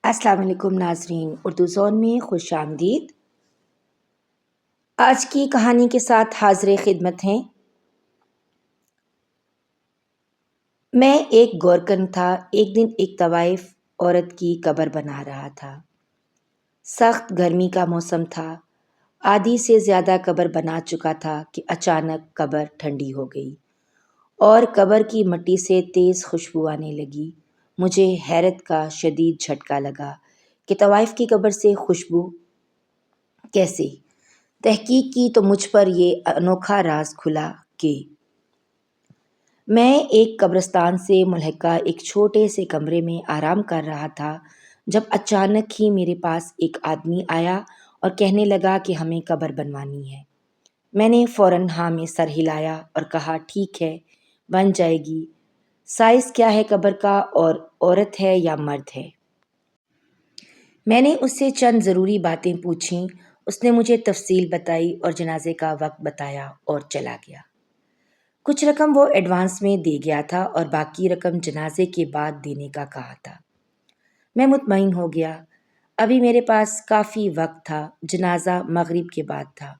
السلام علیکم ناظرین، اردو زون میں خوش آمدید۔ آج کی کہانی کے ساتھ حاضر خدمت ہیں۔ میں ایک گورکن تھا۔ ایک دن ایک طوائف عورت کی قبر بنا رہا تھا۔ سخت گرمی کا موسم تھا۔ آدھی سے زیادہ قبر بنا چکا تھا کہ اچانک قبر ٹھنڈی ہو گئی اور قبر کی مٹی سے تیز خوشبو آنے لگی۔ مجھے حیرت کا شدید جھٹکا لگا کہ طوائف کی قبر سے خوشبو کیسے؟ تحقیق کی تو مجھ پر یہ انوکھا راز کھلا کہ میں ایک قبرستان سے ملحقہ ایک چھوٹے سے کمرے میں آرام کر رہا تھا جب اچانک ہی میرے پاس ایک آدمی آیا اور کہنے لگا کہ ہمیں قبر بنوانی ہے۔ میں نے فوراً ہاں میں سر ہلایا اور کہا ٹھیک ہے، بن جائے گی۔ سائز کیا ہے قبر کا اور عورت ہے یا مرد ہے؟ میں نے اس سے چند ضروری باتیں پوچھیں۔ اس نے مجھے تفصیل بتائی اور جنازے کا وقت بتایا اور چلا گیا۔ کچھ رقم وہ ایڈوانس میں دے گیا تھا اور باقی رقم جنازے کے بعد دینے کا کہا تھا۔ میں مطمئن ہو گیا۔ ابھی میرے پاس کافی وقت تھا۔ جنازہ مغرب کے بعد تھا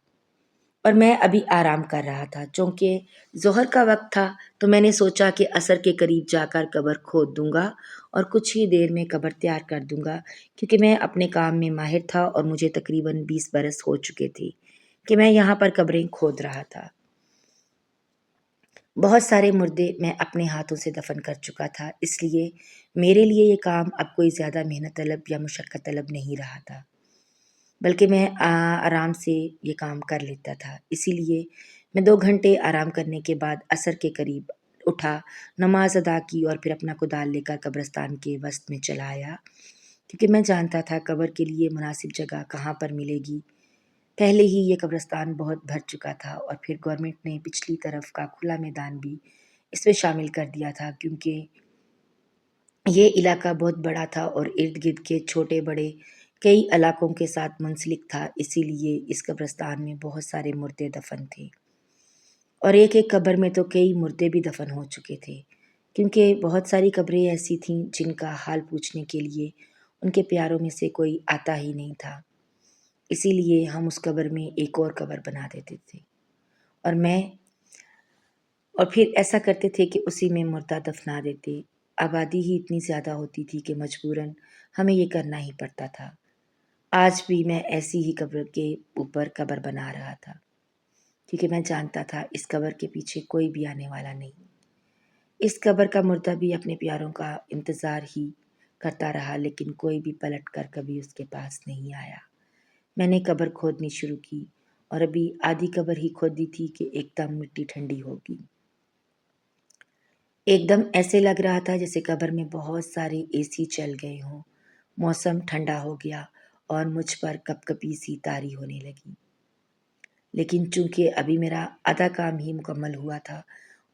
اور میں ابھی آرام کر رہا تھا۔ چونکہ ظہر کا وقت تھا تو میں نے سوچا کہ عصر کے قریب جا کر قبر کھود دوں گا اور کچھ ہی دیر میں قبر تیار کر دوں گا، کیونکہ میں اپنے کام میں ماہر تھا اور مجھے تقریباً 20 برس ہو چکے تھے کہ میں یہاں پر قبریں کھود رہا تھا۔ بہت سارے مردے میں اپنے ہاتھوں سے دفن کر چکا تھا، اس لیے میرے لیے یہ کام اب کوئی زیادہ محنت طلب یا مشقت طلب نہیں رہا تھا، بلکہ میں آرام سے یہ کام کر لیتا تھا۔ اسی لیے میں 2 گھنٹے آرام کرنے کے بعد عصر کے قریب اٹھا، نماز ادا کی اور پھر اپنا کدال لے کر قبرستان کے وسط میں چلا آیا، کیونکہ میں جانتا تھا قبر کے لیے مناسب جگہ کہاں پر ملے گی۔ پہلے ہی یہ قبرستان بہت بھر چکا تھا اور پھر گورنمنٹ نے پچھلی طرف کا کھلا میدان بھی اس میں شامل کر دیا تھا، کیونکہ یہ علاقہ بہت بڑا تھا اور ارد گرد کے چھوٹے بڑے کئی علاقوں کے ساتھ منسلک تھا۔ اسی لیے اس قبرستان میں بہت سارے مردے دفن تھے اور ایک ایک قبر میں تو کئی مردے بھی دفن ہو چکے تھے، کیونکہ بہت ساری قبریں ایسی تھیں جن کا حال پوچھنے کے لیے ان کے پیاروں میں سے کوئی آتا ہی نہیں تھا۔ اسی لیے ہم اس قبر میں ایک اور قبر بنا دیتے تھے اور پھر ایسا کرتے تھے کہ اسی میں مردہ دفنا دیتے۔ آبادی ہی اتنی زیادہ ہوتی تھی کہ مجبوراً ہمیں یہ کرنا ہی پڑتا تھا۔ آج بھی میں ایسی ہی قبر کے اوپر قبر بنا رہا تھا، کیونکہ میں جانتا تھا اس قبر کے پیچھے کوئی بھی آنے والا نہیں۔ اس قبر کا مردہ بھی اپنے پیاروں کا انتظار ہی کرتا رہا، لیکن کوئی بھی پلٹ کر کبھی اس کے پاس نہیں آیا۔ میں نے قبر کھودنی شروع کی اور ابھی آدھی قبر ہی کھودی تھی کہ ایک دم مٹی ٹھنڈی ہوگی۔ ایک دم ایسے لگ رہا تھا جیسے قبر میں بہت سارے اے سی چل گئے ہوں۔ موسم ٹھنڈا ہو گیا اور مجھ پر کپ کپی سی طاری ہونے لگی، لیکن چونکہ ابھی میرا آدھا کام ہی مکمل ہوا تھا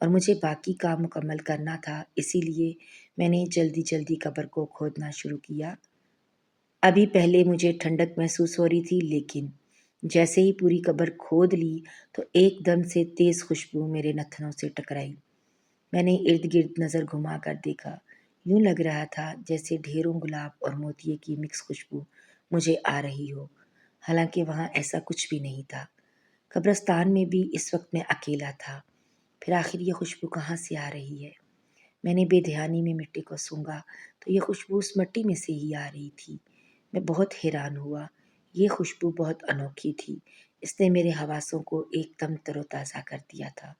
اور مجھے باقی کام مکمل کرنا تھا، اسی لیے میں نے جلدی جلدی قبر کو کھودنا شروع کیا۔ ابھی پہلے مجھے ٹھنڈک محسوس ہو رہی تھی، لیکن جیسے ہی پوری قبر کھود لی تو ایک دم سے تیز خوشبو میرے نتنوں سے ٹکرائی۔ میں نے ارد گرد نظر گھما کر دیکھا۔ یوں لگ رہا تھا جیسے ڈھیروں گلاب اور موتیے کی مکس خوشبو مجھے آ رہی ہو، حالانکہ وہاں ایسا کچھ بھی نہیں تھا۔ قبرستان میں بھی اس وقت میں اکیلا تھا۔ پھر آخر یہ خوشبو کہاں سے آ رہی ہے؟ میں نے بے دھیانی میں مٹی کو سونگھا تو یہ خوشبو اس مٹی میں سے ہی آ رہی تھی۔ میں بہت حیران ہوا۔ یہ خوشبو بہت انوکھی تھی۔ اس نے میرے حواسوں کو ایک دم تر و تازہ کر دیا تھا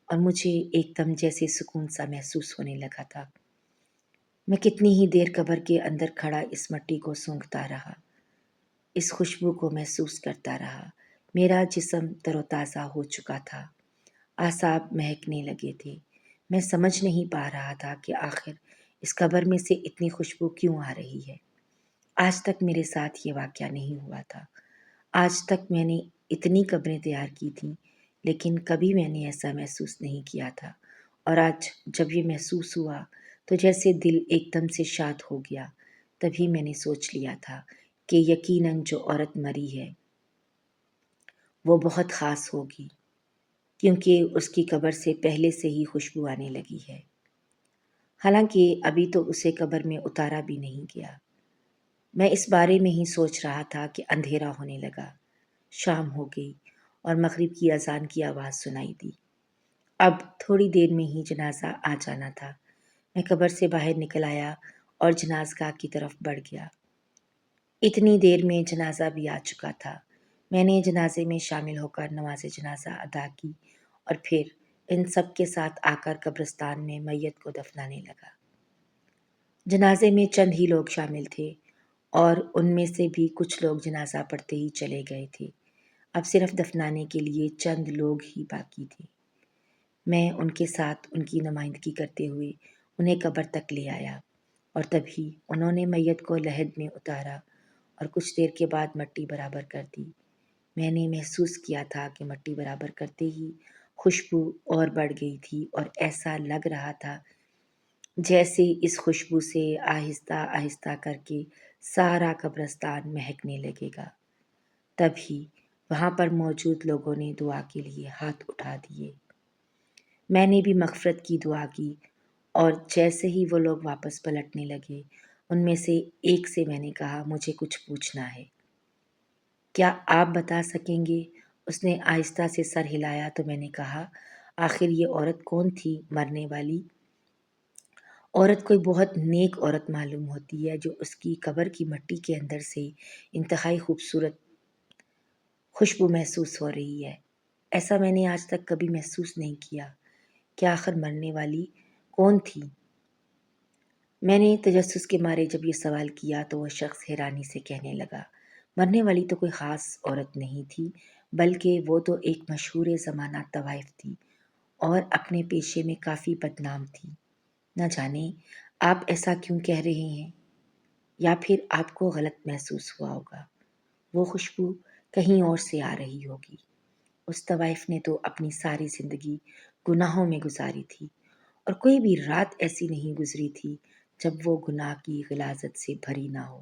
اور مجھے ایک دم جیسے سکون سا محسوس ہونے لگا تھا۔ میں کتنی ہی دیر قبر کے اندر کھڑا اس مٹی کو سونگھتا رہا، اس خوشبو کو محسوس کرتا رہا۔ میرا جسم تر و تازہ ہو چکا تھا، اعصاب مہکنے لگے تھے۔ میں سمجھ نہیں پا رہا تھا کہ آخر اس قبر میں سے اتنی خوشبو کیوں آ رہی ہے۔ آج تک میرے ساتھ یہ واقعہ نہیں ہوا تھا۔ آج تک میں نے اتنی قبریں تیار کی تھیں، لیکن کبھی میں نے ایسا محسوس نہیں کیا تھا، اور آج جب یہ محسوس ہوا تو جیسے دل ایک دم سے شاد ہو گیا۔ تبھی میں نے سوچ لیا تھا کہ یقیناً جو عورت مری ہے وہ بہت خاص ہوگی، کیونکہ اس کی قبر سے پہلے سے ہی خوشبو آنے لگی ہے، حالانکہ ابھی تو اسے قبر میں اتارا بھی نہیں گیا۔ میں اس بارے میں ہی سوچ رہا تھا کہ اندھیرا ہونے لگا، شام ہو گئی اور مغرب کی اذان کی آواز سنائی دی۔ اب تھوڑی دیر میں ہی جنازہ آ جانا تھا۔ میں قبر سے باہر نکل آیا اور جنازگاہ کی طرف بڑھ گیا۔ اتنی دیر میں جنازہ بھی آ چکا تھا۔ میں نے جنازے میں شامل ہو کر نماز جنازہ ادا کی اور پھر ان سب کے ساتھ آ کر قبرستان میں میت کو دفنانے لگا۔ جنازے میں چند ہی لوگ شامل تھے اور ان میں سے بھی کچھ لوگ جنازہ پڑھتے ہی چلے گئے تھے۔ اب صرف دفنانے کے لیے چند لوگ ہی باقی تھے۔ میں ان کے ساتھ ان کی نمائندگی کرتے ہوئے انہیں قبر تک لے آیا اور تبھی انہوں نے میت کو لحد میں اتارا اور کچھ دیر کے بعد مٹی برابر کر دی۔ میں نے محسوس کیا تھا کہ مٹی برابر کرتے ہی خوشبو اور بڑھ گئی تھی اور ایسا لگ رہا تھا جیسے اس خوشبو سے آہستہ آہستہ کر کے سارا قبرستان مہکنے لگے گا۔ تبھی وہاں پر موجود لوگوں نے دعا کے لیے ہاتھ اٹھا دیے۔ میں نے بھی مغفرت کی دعا کی اور جیسے ہی وہ لوگ واپس پلٹنے لگے ان میں سے ایک سے میں نے کہا، مجھے کچھ پوچھنا ہے۔ کیا آپ بتا سکیں گے؟ اس نے آہستہ سے سر ہلایا تو میں نے کہا، آخر یہ عورت کون تھی مرنے والی؟ عورت کوئی بہت نیک عورت معلوم ہوتی ہے جو اس کی قبر کی مٹی کے اندر سے انتہائی خوبصورت خوشبو محسوس ہو رہی ہے۔ ایسا میں نے آج تک کبھی محسوس نہیں کیا۔ کیا آخر مرنے والی کون تھی؟ میں نے تجسس کے مارے جب یہ سوال کیا تو وہ شخص حیرانی سے کہنے لگا، مرنے والی تو کوئی خاص عورت نہیں تھی، بلکہ وہ تو ایک مشہور زمانہ طوائف تھی اور اپنے پیشے میں کافی بدنام تھی۔ نہ جانے آپ ایسا کیوں کہہ رہے ہیں، یا پھر آپ کو غلط محسوس ہوا ہوگا۔ وہ خوشبو کہیں اور سے آ رہی ہوگی۔ اس طوائف نے تو اپنی ساری زندگی گناہوں میں گزاری تھی اور کوئی بھی رات ایسی نہیں گزری تھی جب وہ گناہ کی غلاظت سے بھری نہ ہو۔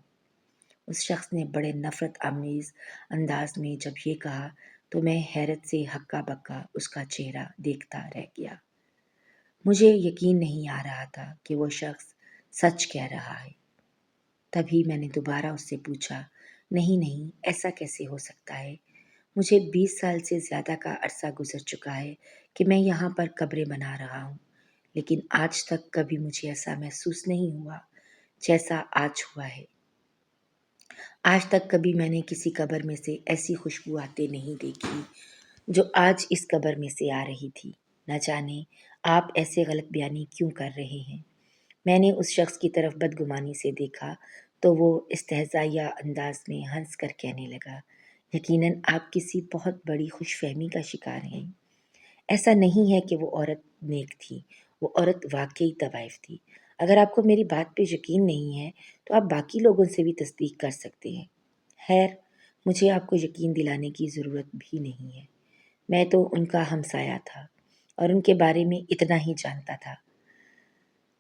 اس شخص نے بڑے نفرت آمیز انداز میں جب یہ کہا تو میں حیرت سے ہکا بکا اس کا چہرہ دیکھتا رہ گیا۔ مجھے یقین نہیں آ رہا تھا کہ وہ شخص سچ کہہ رہا ہے۔ تبھی میں نے دوبارہ اس سے پوچھا، نہیں ایسا کیسے ہو سکتا ہے؟ مجھے 20 سال سے زیادہ کا عرصہ گزر چکا ہے کہ میں یہاں پر قبریں بنا رہا ہوں، لیکن آج تک کبھی مجھے ایسا محسوس نہیں ہوا جیسا آج ہوا ہے۔ آج تک کبھی میں نے کسی قبر میں سے ایسی خوشبو آتے نہیں دیکھی جو آج اس قبر میں سے آ رہی تھی۔ نہ جانے آپ ایسے غلط بیانی کیوں کر رہے ہیں۔ میں نے اس شخص کی طرف بدگمانی سے دیکھا تو وہ استہزائیہ انداز میں ہنس کر کہنے لگا، یقیناً آپ کسی بہت بڑی خوش فہمی کا شکار ہیں۔ ایسا نہیں ہے کہ وہ عورت نیک تھی، وہ عورت واقعی طوائف تھی۔ اگر آپ کو میری بات پہ یقین نہیں ہے تو آپ باقی لوگوں سے بھی تصدیق کر سکتے ہیں۔ خیر، مجھے آپ کو یقین دلانے کی ضرورت بھی نہیں ہے۔ میں تو ان کا ہمسایہ تھا اور ان کے بارے میں اتنا ہی جانتا تھا۔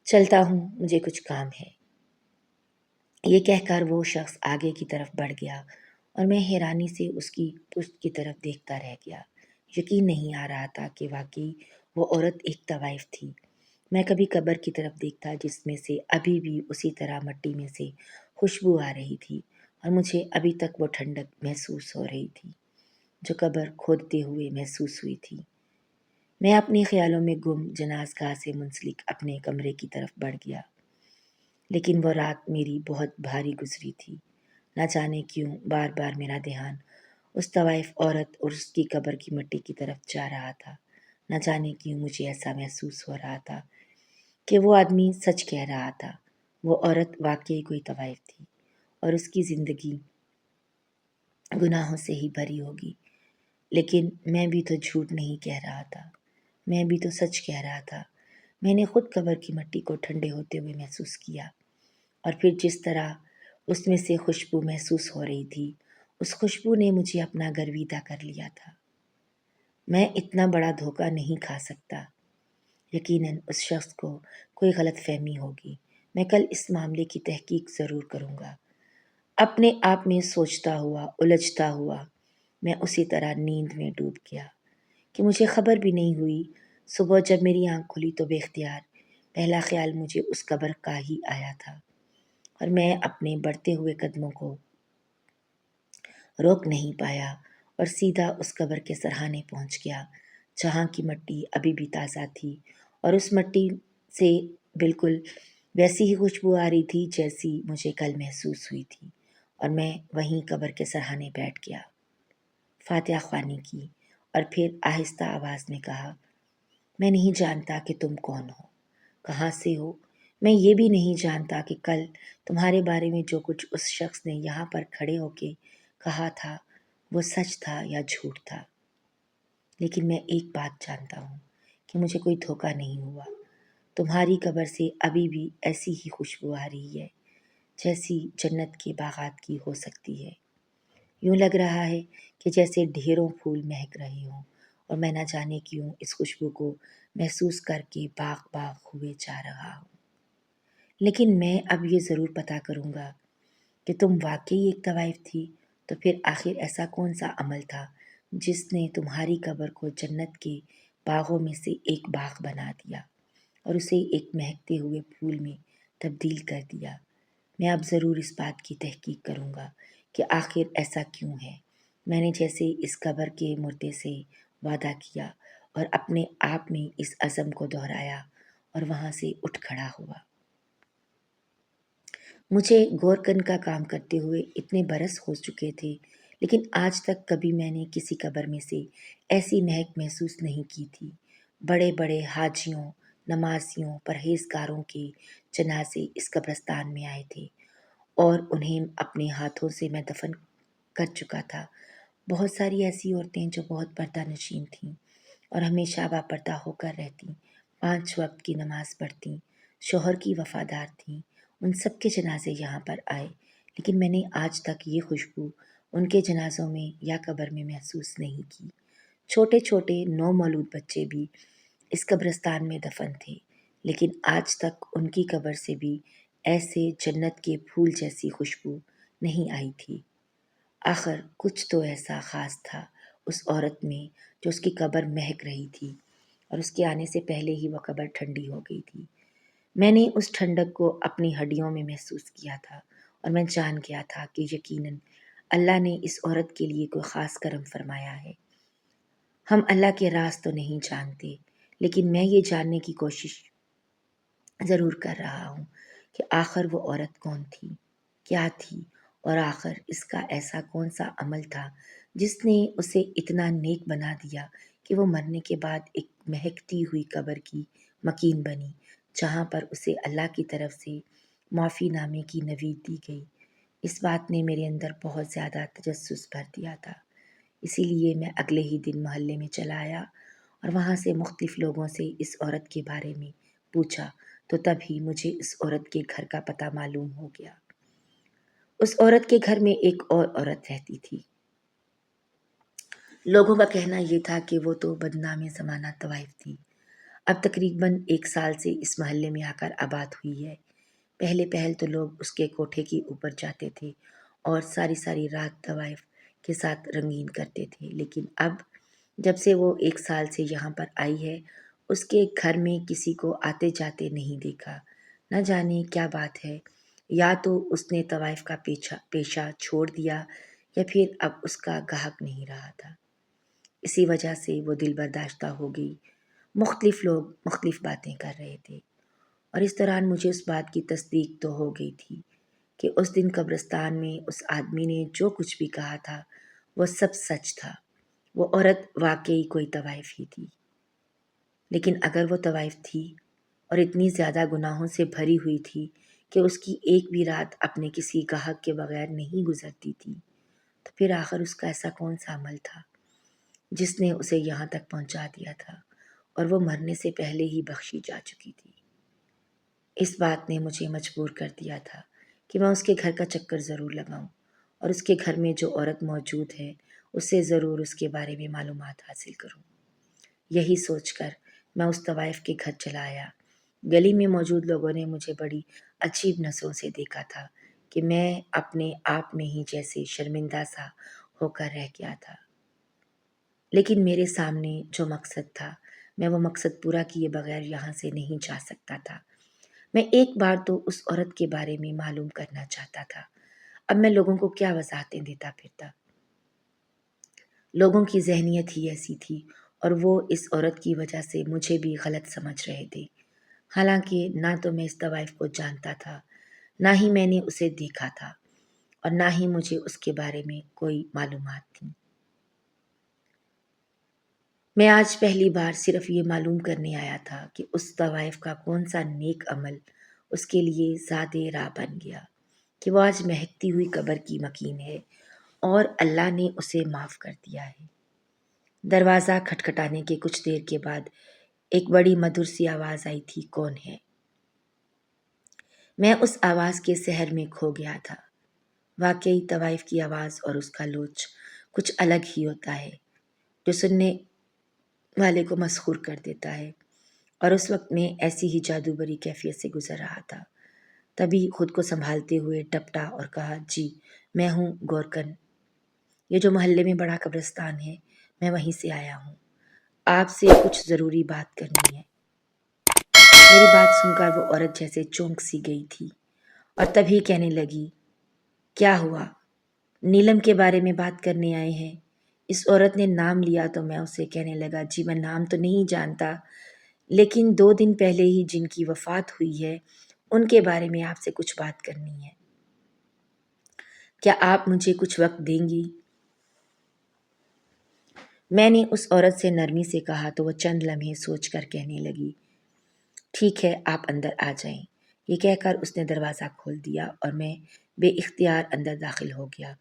چلتا ہوں، مجھے کچھ کام ہے۔ یہ کہہ کر وہ شخص آگے کی طرف بڑھ گیا اور میں حیرانی سے اس کی پشت کی طرف دیکھتا رہ گیا۔ یقین نہیں آ رہا تھا کہ واقعی وہ عورت ایک طوائف تھی۔ میں کبھی قبر کی طرف دیکھتا جس میں سے ابھی بھی اسی طرح مٹی میں سے خوشبو آ رہی تھی اور مجھے ابھی تک وہ ٹھنڈک محسوس ہو رہی تھی جو قبر کھودتے ہوئے محسوس ہوئی تھی۔ میں اپنے خیالوں میں گم جنازگاہ سے منسلک اپنے کمرے کی طرف بڑھ گیا، لیکن وہ رات میری بہت بھاری گزری تھی۔ نہ جانے کیوں بار بار میرا دھیان اس طوائف عورت اور اس کی قبر کی مٹی کی طرف جا رہا تھا۔ نہ جانے کیوں مجھے ایسا محسوس ہو رہا تھا کہ وہ آدمی سچ کہہ رہا تھا، وہ عورت واقعی کوئی طوائف تھی اور اس کی زندگی گناہوں سے ہی بھری ہوگی۔ لیکن میں بھی تو جھوٹ نہیں کہہ رہا تھا، میں بھی تو سچ کہہ رہا تھا۔ میں نے خود قبر کی مٹی کو ٹھنڈے ہوتے ہوئے محسوس کیا اور پھر جس طرح اس میں سے خوشبو محسوس ہو رہی تھی، اس خوشبو نے مجھے اپنا گرویدہ کر لیا تھا۔ میں اتنا بڑا دھوکہ نہیں کھا سکتا۔ یقیناً اس شخص کو کوئی غلط فہمی ہوگی۔ میں کل اس معاملے کی تحقیق ضرور کروں گا۔ اپنے آپ میں سوچتا ہوا، الجھتا ہوا، میں اسی طرح نیند میں ڈوب گیا کہ مجھے خبر بھی نہیں ہوئی۔ صبح جب میری آنکھ کھلی تو بے اختیار پہلا خیال مجھے اس قبر کا ہی آیا تھا۔ اور میں اپنے بڑھتے ہوئے قدموں کو روک نہیں پایا اور سیدھا اس قبر کے سرہانے پہنچ گیا، جہاں کی مٹی ابھی بھی تازہ تھی اور اس مٹی سے بالکل ویسی ہی خوشبو آ رہی تھی جیسی مجھے کل محسوس ہوئی تھی، اور میں وہیں قبر کے سرہانے بیٹھ گیا، فاتحہ خوانی کی اور پھر آہستہ آواز میں کہا، میں نہیں جانتا کہ تم کون ہو، کہاں سے ہو، میں یہ بھی نہیں جانتا کہ کل تمہارے بارے میں جو کچھ اس شخص نے یہاں پر کھڑے ہو کے کہا تھا وہ سچ تھا یا جھوٹ تھا، لیکن میں ایک بات جانتا ہوں کہ مجھے کوئی دھوکہ نہیں ہوا، تمہاری قبر سے ابھی بھی ایسی ہی خوشبو آ رہی ہے جیسی جنت کے باغات کی ہو سکتی ہے، یوں لگ رہا ہے کہ جیسے ڈھیروں پھول مہک رہے ہوں، اور میں نہ جانے کیوں اس خوشبو کو محسوس کر کے باغ باغ ہوئے جا رہا ہوں، لیکن میں اب یہ ضرور پتہ کروں گا کہ تم واقعی ایک طوائف تھی، تو پھر آخر ایسا کون سا عمل تھا جس نے تمہاری قبر کو جنت کے باغوں میں سے ایک باغ بنا دیا اور اسے ایک مہکتے ہوئے پھول میں تبدیل کر دیا؟ میں اب ضرور اس بات کی تحقیق کروں گا کہ آخر ایسا کیوں ہے۔ میں نے جیسے اس قبر کے مردے سے وعدہ کیا اور اپنے آپ میں اس عزم کو دہرایا اور وہاں سے اٹھ کھڑا ہوا۔ مجھے گورکن کا کام کرتے ہوئے اتنے برس ہو چکے تھے، لیکن آج تک کبھی میں نے کسی قبر میں سے ایسی مہک محسوس نہیں کی تھی۔ بڑے بڑے حاجیوں، نمازیوں، پرہیزگاروں کے جنازے اس قبرستان میں آئے تھے اور انہیں اپنے ہاتھوں سے میں دفن کر چکا تھا۔ بہت ساری ایسی عورتیں جو بہت پردہ نشین تھیں اور ہمیشہ باپردہ ہو کر رہتیں، 5 وقت کی نماز پڑھتیں، شوہر کی وفادار تھیں، ان سب کے جنازے یہاں پر آئے، لیکن میں نے آج تک یہ خوشبو ان کے جنازوں میں یا قبر میں محسوس نہیں کی۔ چھوٹے چھوٹے نومولود بچے بھی اس قبرستان میں دفن تھے، لیکن آج تک ان کی قبر سے بھی ایسے جنت کے پھول جیسی خوشبو نہیں آئی تھی۔ آخر کچھ تو ایسا خاص تھا اس عورت میں جو اس کی قبر مہک رہی تھی، اور اس کے آنے سے پہلے ہی وہ قبر ٹھنڈی ہو گئی تھی۔ میں نے اس ٹھنڈک کو اپنی ہڈیوں میں محسوس کیا تھا اور میں جان گیا تھا کہ یقیناً اللہ نے اس عورت کے لیے کوئی خاص کرم فرمایا ہے۔ ہم اللہ کے راز تو نہیں جانتے، لیکن میں یہ جاننے کی کوشش ضرور کر رہا ہوں کہ آخر وہ عورت کون تھی، کیا تھی، اور آخر اس کا ایسا کون سا عمل تھا جس نے اسے اتنا نیک بنا دیا کہ وہ مرنے کے بعد ایک مہکتی ہوئی قبر کی مکین بنی، جہاں پر اسے اللہ کی طرف سے معافی نامے کی نوید دی گئی۔ اس بات نے میرے اندر بہت زیادہ تجسس بھر دیا تھا، اسی لیے میں اگلے ہی دن محلے میں چلا آیا اور وہاں سے مختلف لوگوں سے اس عورت کے بارے میں پوچھا، تو تبھی مجھے اس عورت کے گھر کا پتہ معلوم ہو گیا۔ اس عورت کے گھر میں ایک اور عورت رہتی تھی۔ لوگوں کا کہنا یہ تھا کہ وہ تو بدنام زمانہ طوائف تھی، اب تقریباً 1 سال سے اس محلے میں آ کر آباد ہوئی ہے۔ پہلے پہل تو لوگ اس کے کوٹھے کے اوپر جاتے تھے اور ساری ساری رات طوائف کے ساتھ رنگین کرتے تھے، لیکن اب جب سے وہ 1 سال سے یہاں پر آئی ہے، اس کے گھر میں کسی کو آتے جاتے نہیں دیکھا۔ نہ جانے کیا بات ہے، یا تو اس نے طوائف کا پیشہ چھوڑ دیا یا پھر اب اس کا گاہک نہیں رہا تھا۔ اسی وجہ سے وہ دل برداشتہ ہو گئی۔ مختلف لوگ مختلف باتیں کر رہے تھے، اور اس دوران مجھے اس بات کی تصدیق تو ہو گئی تھی کہ اس دن قبرستان میں اس آدمی نے جو کچھ بھی کہا تھا وہ سب سچ تھا۔ وہ عورت واقعی کوئی طوائف ہی تھی، لیکن اگر وہ طوائف تھی اور اتنی زیادہ گناہوں سے بھری ہوئی تھی کہ اس کی ایک بھی رات اپنے کسی گاہک کے بغیر نہیں گزرتی تھی، تو پھر آخر اس کا ایسا کون سا عمل تھا جس نے اسے یہاں تک پہنچا دیا تھا اور وہ مرنے سے پہلے ہی بخشی جا چکی تھی۔ اس بات نے مجھے مجبور کر دیا تھا کہ میں اس کے گھر کا چکر ضرور لگاؤں اور اس کے گھر میں جو عورت موجود ہے اس سے ضرور اس کے بارے میں معلومات حاصل کروں۔ یہی سوچ کر میں اس طوائف کے گھر چلا آیا۔ گلی میں موجود لوگوں نے مجھے بڑی عجیب نظروں سے دیکھا تھا کہ میں اپنے آپ میں ہی جیسے شرمندہ سا ہو کر رہ گیا تھا، لیکن میرے سامنے جو مقصد تھا میں وہ مقصد پورا کیے بغیر یہاں سے نہیں جا سکتا تھا۔ میں ایک بار تو اس عورت کے بارے میں معلوم کرنا چاہتا تھا۔ اب میں لوگوں کو کیا وضاحتیں دیتا پھرتا؟ لوگوں کی ذہنیت ہی ایسی تھی اور وہ اس عورت کی وجہ سے مجھے بھی غلط سمجھ رہے تھے، حالانکہ نہ تو میں اس طوائف کو جانتا تھا، نہ ہی میں نے اسے دیکھا تھا، اور نہ ہی مجھے اس کے بارے میں کوئی معلومات تھیں۔ میں آج پہلی بار صرف یہ معلوم کرنے آیا تھا کہ اس طوائف کا کون سا نیک عمل اس کے لیے زیادہ راہ بن گیا کہ وہ آج مہکتی ہوئی قبر کی مکین ہے اور اللہ نے اسے معاف کر دیا ہے۔ دروازہ کھٹکھٹانے کے کچھ دیر کے بعد ایک بڑی مدھر سی آواز آئی تھی، کون ہے؟ میں اس آواز کے سحر میں کھو گیا تھا۔ واقعی طوائف کی آواز اور اس کا لوچ کچھ الگ ہی ہوتا ہے جو سننے والے کو مسحور کر دیتا ہے، اور اس وقت میں ایسی ہی جادو بری کیفیت سے گزر رہا تھا۔ تبھی خود کو سنبھالتے ہوئے ٹپٹا اور کہا، جی میں ہوں گورکن، یہ جو محلے میں بڑا قبرستان ہے میں وہیں سے آیا ہوں، آپ سے کچھ ضروری بات کرنی ہے۔ میری بات سن کر وہ عورت جیسے چونک سی گئی تھی اور تبھی کہنے لگی، کیا ہوا؟ نیلم کے بارے میں بات کرنے آئے ہیں؟ اس عورت نے نام لیا تو میں اسے کہنے لگا، جی میں نام تو نہیں جانتا، لیکن 2 دن پہلے ہی جن کی وفات ہوئی ہے ان کے بارے میں آپ سے کچھ بات کرنی ہے۔ کیا آپ مجھے کچھ وقت دیں گی؟ میں نے اس عورت سے نرمی سے کہا تو وہ چند لمحے سوچ کر کہنے لگی، ٹھیک ہے آپ اندر آ جائیں۔ یہ کہہ کر اس نے دروازہ کھول دیا اور میں بے اختیار اندر داخل ہو گیا۔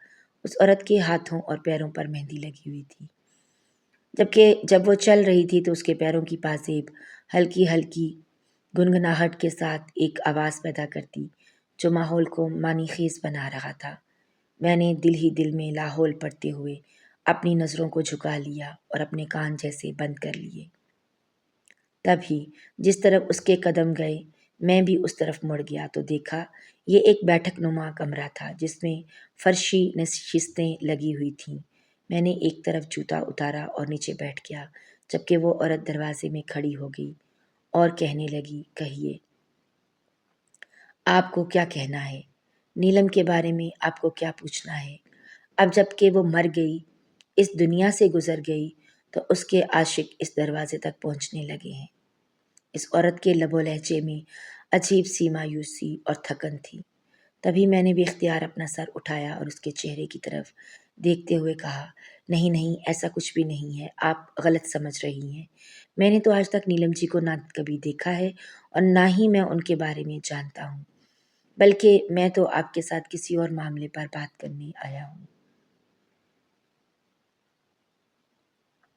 اس عورت کے ہاتھوں اور پیروں پر مہندی لگی ہوئی تھی، جبکہ جب وہ چل رہی تھی تو اس کے پیروں کی پازیب ہلکی ہلکی گنگناہٹ کے ساتھ ایک آواز پیدا کرتی جو ماحول کو معنی خیز بنا رہا تھا۔ میں نے دل ہی دل میں لاحول پڑھتے ہوئے اپنی نظروں کو جھکا لیا اور اپنے کان جیسے بند کر لیے۔ تبھی جس طرف اس کے قدم گئے میں بھی اس طرف مڑ گیا تو دیکھا یہ ایک بیٹھک نما کمرہ تھا جس میں فرشی نشستیں لگی ہوئی تھیں۔ میں نے ایک طرف جوتا اتارا اور نیچے بیٹھ گیا، جبکہ وہ عورت دروازے میں کھڑی ہو گئی اور کہنے لگی، کہیے آپ کو کیا کہنا ہے؟ نیلم کے بارے میں آپ کو کیا پوچھنا ہے؟ اب جب کہ وہ مر گئی، اس دنیا سے گزر گئی، تو اس کے عاشق اس دروازے تک پہنچنے لگے ہیں۔ اس عورت کے لب و لہجے میں عجیب سی مایوسی اور تھکن تھی۔ تبھی میں نے بھی اختیار اپنا سر اٹھایا اور اس کے چہرے کی طرف دیکھتے ہوئے کہا، نہیں نہیں ایسا کچھ بھی نہیں ہے، آپ غلط سمجھ رہی ہیں۔ میں نے تو آج تک نیلم جی کو نہ کبھی دیکھا ہے اور نہ ہی میں ان کے بارے میں جانتا ہوں، بلکہ میں تو آپ کے ساتھ کسی اور معاملے پر بات کرنے آیا ہوں۔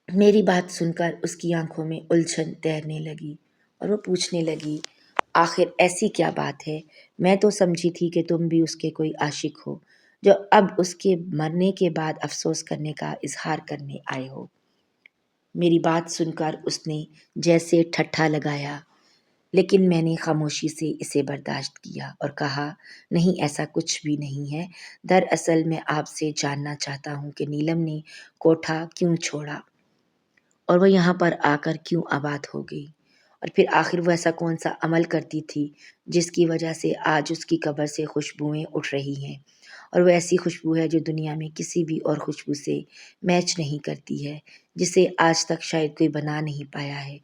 میری بات سن کر اس کی آنکھوں میں الجھن تیرنے لگی اور وہ پوچھنے لگی، آخر ایسی کیا بات ہے؟ میں تو سمجھی تھی کہ تم بھی اس کے کوئی عاشق ہو جو اب اس کے مرنے کے بعد افسوس کرنے کا اظہار کرنے آئے ہو۔ میری بات سن کر اس نے جیسے ٹھٹھا لگایا، لیکن میں نے خاموشی سے اسے برداشت کیا اور کہا، نہیں ایسا کچھ بھی نہیں ہے، دراصل میں آپ سے جاننا چاہتا ہوں کہ نیلم نے کوٹھا کیوں چھوڑا اور وہ یہاں پر آ کر کیوں آباد ہو گئی، اور پھر آخر وہ ایسا کون سا عمل کرتی تھی جس کی وجہ سے آج اس کی قبر سے خوشبوئیں اٹھ رہی ہیں، اور وہ ایسی خوشبو ہے جو دنیا میں کسی بھی اور خوشبو سے میچ نہیں کرتی ہے، جسے آج تک شاید کوئی بنا نہیں پایا ہے۔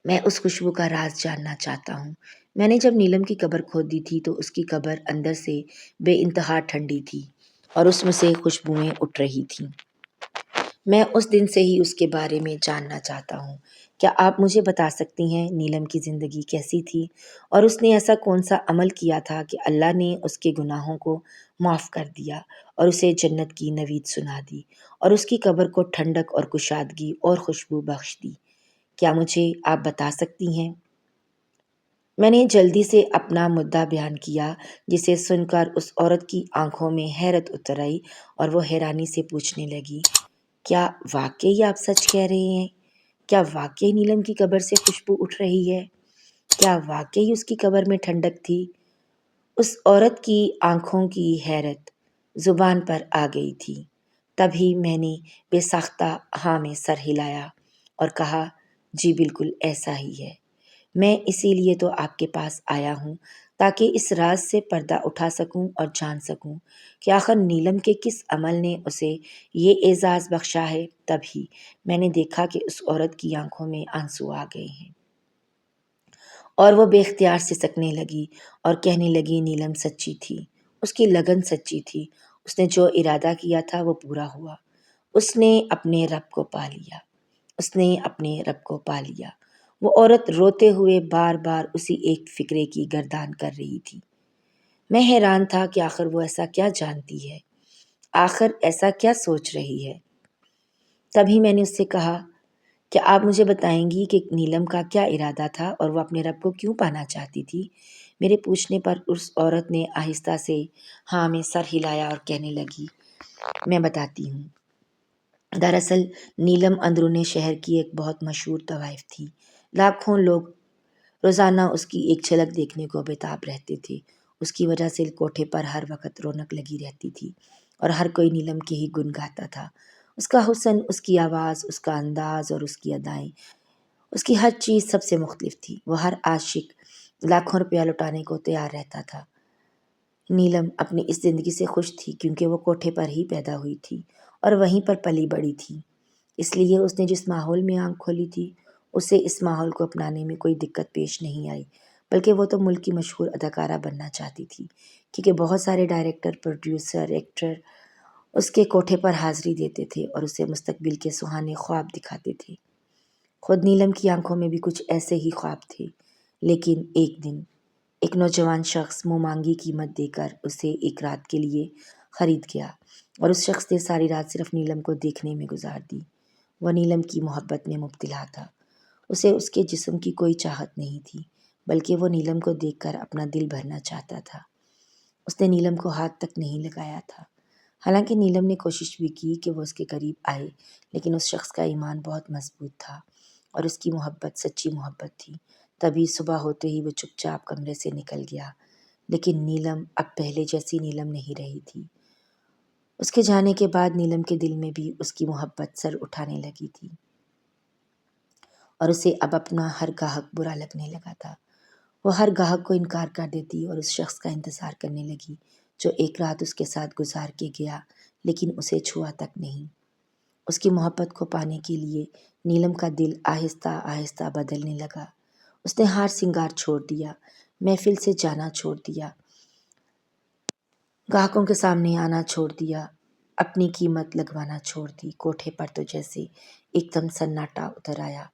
میں اس خوشبو کا راز جاننا چاہتا ہوں۔ میں نے جب نیلم کی قبر کھودی تھی تو اس کی قبر اندر سے بے انتہا ٹھنڈی تھی اور اس میں سے خوشبوئیں اٹھ رہی تھیں۔ میں اس دن سے ہی اس کے بارے میں جاننا چاہتا ہوں۔ کیا آپ مجھے بتا سکتی ہیں نیلم کی زندگی کیسی تھی اور اس نے ایسا کون سا عمل کیا تھا کہ اللہ نے اس کے گناہوں کو معاف کر دیا اور اسے جنت کی نوید سنا دی اور اس کی قبر کو ٹھنڈک اور کشادگی اور خوشبو بخش دی؟ کیا مجھے آپ بتا سکتی ہیں؟ میں نے جلدی سے اپنا مدعا بیان کیا، جسے سن کر اس عورت کی آنکھوں میں حیرت اتر آئی اور وہ حیرانی سے پوچھنے لگی، کیا واقعی آپ سچ کہہ رہے ہیں؟ کیا واقعی نیلم کی قبر سے خوشبو اٹھ رہی ہے؟ کیا واقعی اس کی قبر میں ٹھنڈک تھی؟ اس عورت کی آنکھوں کی حیرت زبان پر آ گئی تھی۔ تبھی میں نے بے ساختہ ہاں میں سر ہلایا اور کہا، جی بالکل ایسا ہی ہے۔ میں اسی لیے تو آپ کے پاس آیا ہوں تاکہ اس راز سے پردہ اٹھا سکوں اور جان سکوں کہ آخر نیلم کے کس عمل نے اسے یہ اعزاز بخشا ہے۔ تبھی میں نے دیکھا کہ اس عورت کی آنکھوں میں آنسو آ گئے ہیں اور وہ بے اختیار سے سکنے لگی اور کہنے لگی نیلم سچی تھی، اس کی لگن سچی تھی، اس نے جو ارادہ کیا تھا وہ پورا ہوا، اس نے اپنے رب کو پا لیا، اس نے اپنے رب کو پا لیا۔ وہ عورت روتے ہوئے بار بار اسی ایک فکرے کی گردان کر رہی تھی۔ میں حیران تھا کہ آخر وہ ایسا کیا جانتی ہے، آخر ایسا کیا سوچ رہی ہے۔ تبھی میں نے اس سے کہا کہ آپ مجھے بتائیں گی کہ نیلم کا کیا ارادہ تھا اور وہ اپنے رب کو کیوں پانا چاہتی تھی؟ میرے پوچھنے پر اس عورت نے آہستہ سے ہاں میں سر ہلایا اور کہنے لگی، میں بتاتی ہوں۔ دراصل نیلم اندرون شہر کی ایک بہت مشہور طوائف تھی۔ لاکھوں لوگ روزانہ اس کی ایک جھلک دیکھنے کو بےتاب رہتے تھے۔ اس کی وجہ سے کوٹھے پر ہر وقت رونق لگی رہتی تھی اور ہر کوئی نیلم کے ہی گن گاتا تھا۔ اس کا حسن، اس کی آواز، اس کا انداز اور اس کی ادائیں، اس کی ہر چیز سب سے مختلف تھی۔ وہ ہر عاشق لاکھوں روپیہ لٹانے کو تیار رہتا تھا۔ نیلم اپنی اس زندگی سے خوش تھی کیونکہ وہ کوٹھے پر ہی پیدا ہوئی تھی اور وہیں پر پلی بڑی تھی۔ اس لیے اس نے جس ماحول میں آنکھ کھولی تھی، اسے اس ماحول کو اپنانے میں کوئی دقت پیش نہیں آئی، بلکہ وہ تو ملک کی مشہور اداکارہ بننا چاہتی تھی، کیونکہ بہت سارے ڈائریکٹر، پروڈیوسر، ایکٹر اس کے کوٹھے پر حاضری دیتے تھے اور اسے مستقبل کے سہانے خواب دکھاتے تھے۔ خود نیلم کی آنکھوں میں بھی کچھ ایسے ہی خواب تھے، لیکن ایک دن ایک نوجوان شخص منہ مانگی قیمت دے کر اسے ایک رات کے لیے خرید گیا اور اس شخص نے ساری رات صرف نیلم کو دیکھنے میں گزار دی۔ وہ نیلم کی محبت میں مبتلا تھا۔ اسے اس کے جسم کی کوئی چاہت نہیں تھی، بلکہ وہ نیلم کو دیکھ کر اپنا دل بھرنا چاہتا تھا۔ اس نے نیلم کو ہاتھ تک نہیں لگایا تھا۔ حالانکہ نیلم نے کوشش بھی کی کہ وہ اس کے قریب آئے، لیکن اس شخص کا ایمان بہت مضبوط تھا اور اس کی محبت سچی محبت تھی۔ تبھی صبح ہوتے ہی وہ چپ چاپ کمرے سے نکل گیا، لیکن نیلم اب پہلے جیسی نیلم نہیں رہی تھی۔ اس کے جانے کے بعد نیلم کے دل میں بھی اس کی محبت سر اٹھانے لگی تھی اور اسے اب اپنا ہر گاہک برا لگنے لگا تھا۔ وہ ہر گاہک کو انکار کر دیتی اور اس شخص کا انتظار کرنے لگی جو ایک رات اس کے ساتھ گزار کے گیا لیکن اسے چھوا تک نہیں۔ اس کی محبت کو پانے کے لیے نیلم کا دل آہستہ آہستہ بدلنے لگا۔ اس نے ہار سنگار چھوڑ دیا، محفل سے جانا چھوڑ دیا، گاہکوں کے سامنے آنا چھوڑ دیا، اپنی قیمت لگوانا چھوڑ دی۔ کوٹھے پر تو جیسے ایک دم سناٹا اتر آیا۔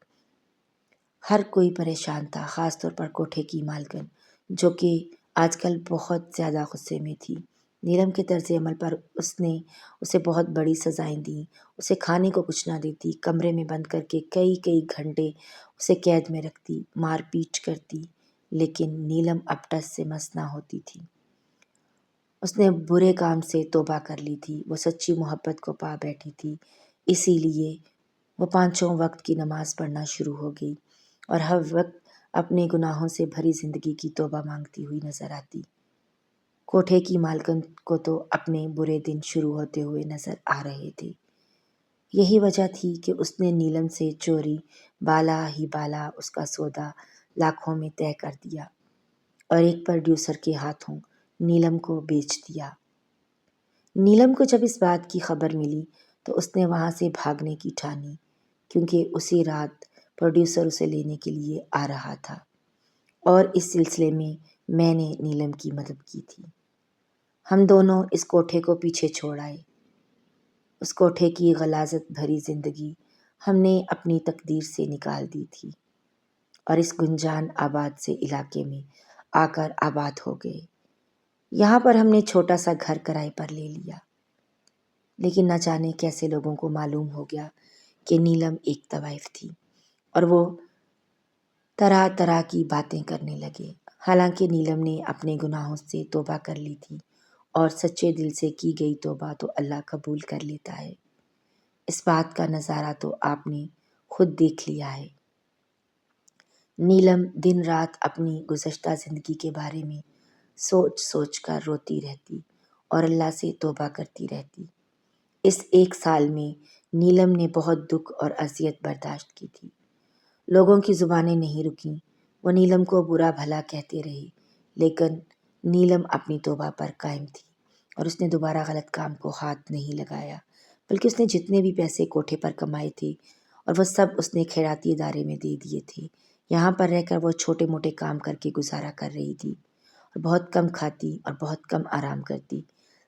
ہر کوئی پریشان تھا، خاص طور پر کوٹھے کی مالکن، جو کہ آج کل بہت زیادہ غصے میں تھی۔ نیلم کے طرز عمل پر اس نے اسے بہت بڑی سزائیں دیں، اسے کھانے کو کچھ نہ دیتی، کمرے میں بند کر کے کئی گھنٹے اسے قید میں رکھتی، مار پیٹ کرتی، لیکن نیلم اب ٹس سے مس نہ ہوتی تھی۔ اس نے برے کام سے توبہ کر لی تھی، وہ سچی محبت کو پا بیٹھی تھی، اسی لیے وہ پانچوں وقت کی نماز پڑھنا شروع ہو گئی اور ہر وقت اپنے گناہوں سے بھری زندگی کی توبہ مانگتی ہوئی نظر آتی۔ کوٹھے کی مالکن کو تو اپنے برے دن شروع ہوتے ہوئے نظر آ رہے تھے۔ یہی وجہ تھی کہ اس نے نیلم سے چوری بالا ہی بالا اس کا سودا لاکھوں میں طے کر دیا اور ایک پروڈیوسر کے ہاتھوں نیلم کو بیچ دیا۔ نیلم کو جب اس بات کی خبر ملی تو اس نے وہاں سے بھاگنے کی ٹھانی، کیونکہ اسی رات پروڈیوسر اسے لینے کے لیے آ رہا تھا اور اس سلسلے میں نے نیلم کی مدد کی تھی۔ ہم دونوں اس کوٹھے کو پیچھے چھوڑ آئے۔ اس کوٹھے کی غلاظت بھری زندگی ہم نے اپنی تقدیر سے نکال دی تھی اور اس گنجان آباد سے علاقے میں آ کر آباد ہو گئے۔ یہاں پر ہم نے چھوٹا سا گھر کرائے پر لے لیا، لیکن نہ جانے کیسے لوگوں کو معلوم ہو گیا کہ نیلم ایک طوائف تھی اور وہ طرح طرح کی باتیں کرنے لگے۔ حالانکہ نیلم نے اپنے گناہوں سے توبہ کر لی تھی اور سچے دل سے کی گئی توبہ تو اللہ قبول کر لیتا ہے۔ اس بات کا نظارہ تو آپ نے خود دیکھ لیا ہے۔ نیلم دن رات اپنی گزشتہ زندگی کے بارے میں سوچ سوچ کر روتی رہتی اور اللہ سے توبہ کرتی رہتی۔ اس ایک سال میں نیلم نے بہت دکھ اور اذیت برداشت کی تھی۔ لوگوں کی زبانیں نہیں رکیں، وہ نیلم کو برا بھلا کہتے رہے، لیکن نیلم اپنی توبہ پر قائم تھی اور اس نے دوبارہ غلط کام کو ہاتھ نہیں لگایا، بلکہ اس نے جتنے بھی پیسے کوٹھے پر کمائے تھے اور وہ سب اس نے خیراتی ادارے میں دے دیے تھے۔ یہاں پر رہ کر وہ چھوٹے موٹے کام کر کے گزارا کر رہی تھی اور بہت کم کھاتی اور بہت کم آرام کرتی۔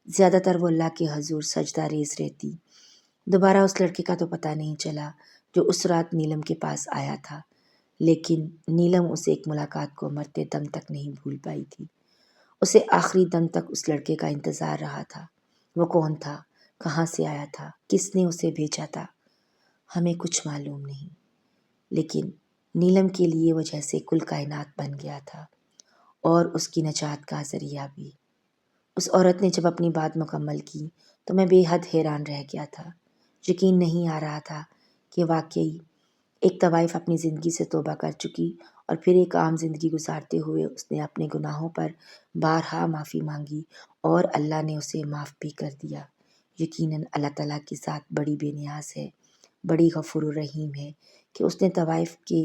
زیادہ تر وہ اللہ کے حضور سجدہ ریز رہتی۔ دوبارہ اس لڑکے کا تو پتہ نہیں چلا جو اس رات نیلم کے پاس آیا تھا، لیکن نیلم اسے ایک ملاقات کو مرتے دم تک نہیں بھول پائی تھی۔ اسے آخری دم تک اس لڑکے کا انتظار رہا تھا۔ وہ کون تھا؟ کہاں سے آیا تھا؟ کس نے اسے بھیجا تھا؟ ہمیں کچھ معلوم نہیں، لیکن نیلم کے لیے وہ جیسے کل کائنات بن گیا تھا اور اس کی نجات کا ذریعہ بھی۔ اس عورت نے جب اپنی بات مکمل کی تو میں بے حد حیران رہ گیا تھا۔ یقین نہیں آ رہا تھا کہ واقعی ایک طوائف اپنی زندگی سے توبہ کر چکی اور پھر ایک عام زندگی گزارتے ہوئے اس نے اپنے گناہوں پر بارہا معافی مانگی اور اللہ نے اسے معاف بھی کر دیا۔ یقیناً اللہ تعالیٰ کی ذات بڑی بے نیاز ہے، بڑی غفور الرحیم ہے کہ اس نے طوائف کے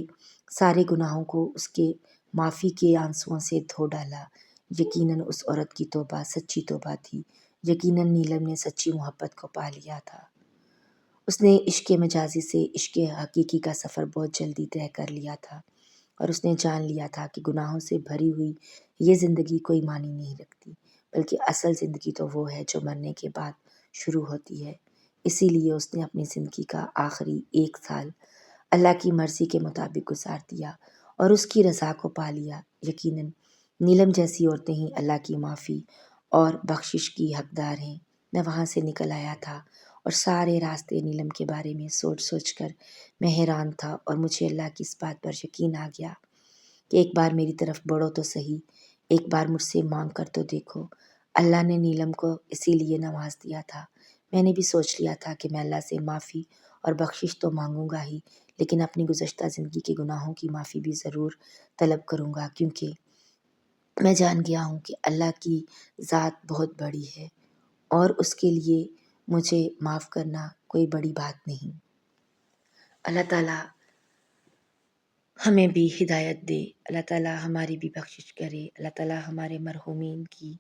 سارے گناہوں کو اس کے معافی کے آنسوؤں سے دھو ڈالا۔ یقیناً اس عورت کی توبہ سچی توبہ تھی۔ یقیناً نیلم نے سچی محبت کو پا لیا تھا۔ اس نے عشق مجازی سے عشق حقیقی کا سفر بہت جلدی طے کر لیا تھا اور اس نے جان لیا تھا کہ گناہوں سے بھری ہوئی یہ زندگی کوئی معنی نہیں رکھتی، بلکہ اصل زندگی تو وہ ہے جو مرنے کے بعد شروع ہوتی ہے۔ اسی لیے اس نے اپنی زندگی کا آخری 1 سال اللہ کی مرضی کے مطابق گزار دیا اور اس کی رضا کو پا لیا۔ یقیناً نیلم جیسی عورتیں ہی اللہ کی معافی اور بخشش کی حقدار ہیں۔ میں وہاں سے نکل آیا تھا اور سارے راستے نیلم کے بارے میں سوچ سوچ کر میں حیران تھا، اور مجھے اللہ کی اس بات پر یقین آ گیا کہ ایک بار میری طرف بڑھو تو صحیح، ایک بار مجھ سے مانگ کر تو دیکھو۔ اللہ نے نیلم کو اسی لیے نواز دیا تھا۔ میں نے بھی سوچ لیا تھا کہ میں اللہ سے معافی اور بخشش تو مانگوں گا ہی، لیکن اپنی گزشتہ زندگی کے گناہوں کی معافی بھی ضرور طلب کروں گا، کیونکہ میں جان گیا ہوں کہ اللہ کی ذات بہت بڑی ہے اور اس کے لیے مجھے معاف کرنا کوئی بڑی بات نہیں۔ اللہ تعالیٰ ہمیں بھی ہدایت دے، اللہ تعالیٰ ہماری بھی بخشش کرے، اللہ تعالیٰ ہمارے مرحومین کی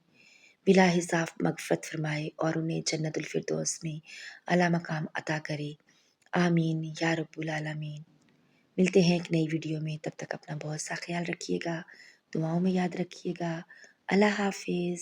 بلا حساب مغفرت فرمائے اور انہیں جنت الفردوس میں اعلیٰ مقام عطا کرے۔ آمین یا رب العالمین۔ ملتے ہیں ایک نئی ویڈیو میں، تب تک اپنا بہت سا خیال رکھیے گا، دعاؤں میں یاد رکھیے گا۔ اللہ حافظ۔